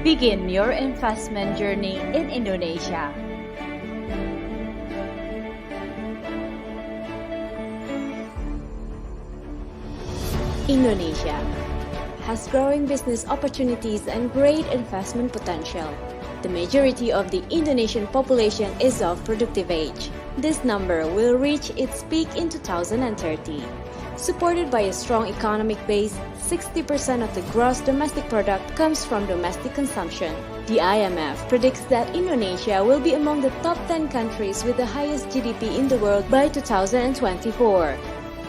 Begin your investment journey in Indonesia. Indonesia has growing business opportunities and great investment potential. The majority of the Indonesian population is of productive age. This number will reach its peak in 2030. Supported by a strong economic base, 60% of the gross domestic product comes from domestic consumption. The IMF predicts that Indonesia will be among the top 10 countries with the highest GDP in the world by 2024.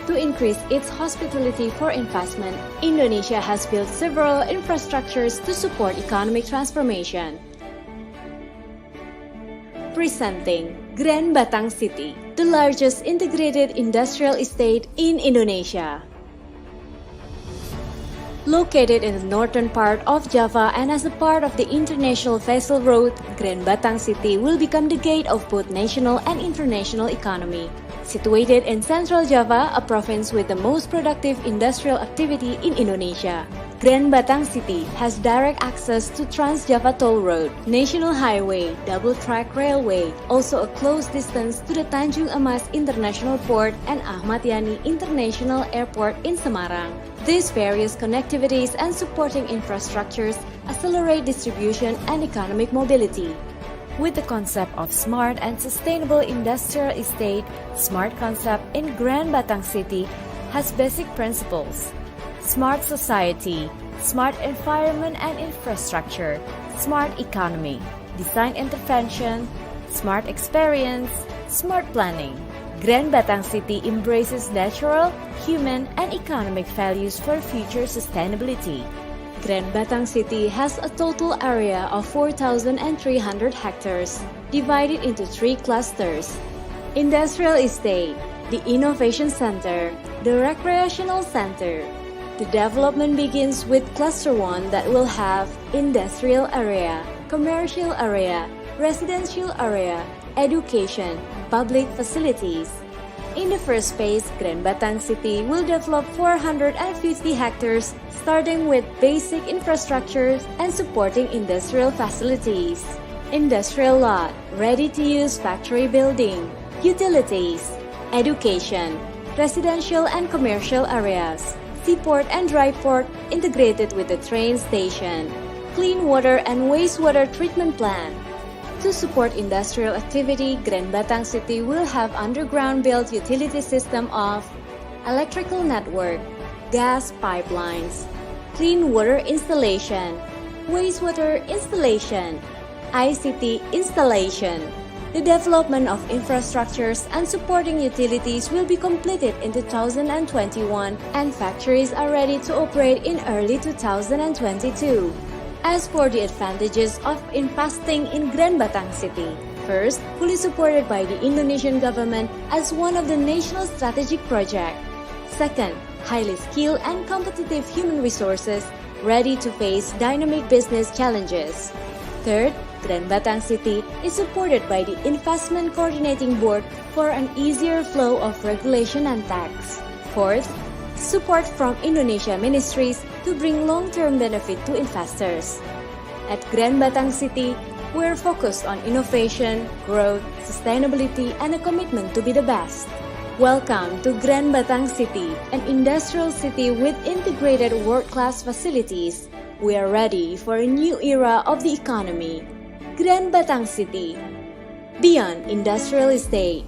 To increase its hospitality for investment, Indonesia has built several infrastructures to support economic transformation. Presenting Grand Batang City, the largest integrated industrial estate in Indonesia. Located in the northern part of Java and as a part of the international vessel route, Grand Batang City will become the gate of both national and international economy. Situated in central Java, a province with the most productive industrial activity in Indonesia, Grand Batang City has direct access to Trans-Java Toll Road, National Highway, double-track railway, also a close distance to the Tanjung Emas International Port and Ahmad Yani International Airport in Semarang. These various connectivities and supporting infrastructures accelerate distribution and economic mobility. With the concept of smart and sustainable industrial estate, Smart Concept in Grand Batang City has basic principles: smart society, smart environment and infrastructure, smart economy, design intervention, smart experience, smart planning. Grand Batang City embraces natural, human, and economic values for future sustainability. Grand Batang City has a total area of 4,300 hectares, divided into 3 clusters: Industrial Estate, the Innovation Center, the Recreational Center. The development begins with Cluster 1 that will have Industrial Area, Commercial Area, Residential Area, Education, Public Facilities. In the first phase, Grand Batang City will develop 450 hectares, starting with basic infrastructure and supporting industrial facilities. Industrial lot, ready-to-use factory building, utilities, education, residential and commercial areas, seaport and dry port integrated with the train station, clean water and wastewater treatment plant. To support industrial activity, Grand Batang City will have underground-built utility system of electrical network, gas pipelines, clean water installation, wastewater installation, ICT installation. The development of infrastructures and supporting utilities will be completed in 2021 and factories are ready to operate in early 2022. As for the advantages of investing in Grand Batang City, first, fully supported by the Indonesian government as one of the national strategic projects. Second, highly skilled and competitive human resources ready to face dynamic business challenges. Third, Grand Batang City is supported by the Investment Coordinating Board for an easier flow of regulation and tax. Fourth, support from Indonesia ministries to bring long-term benefit to investors. At Grand Batang City, we're focused on innovation, growth, sustainability, and a commitment to be the best. Welcome to Grand Batang City, an industrial city with integrated world-class facilities. We are ready for a new era of the economy. Grand Batang City, beyond industrial estate.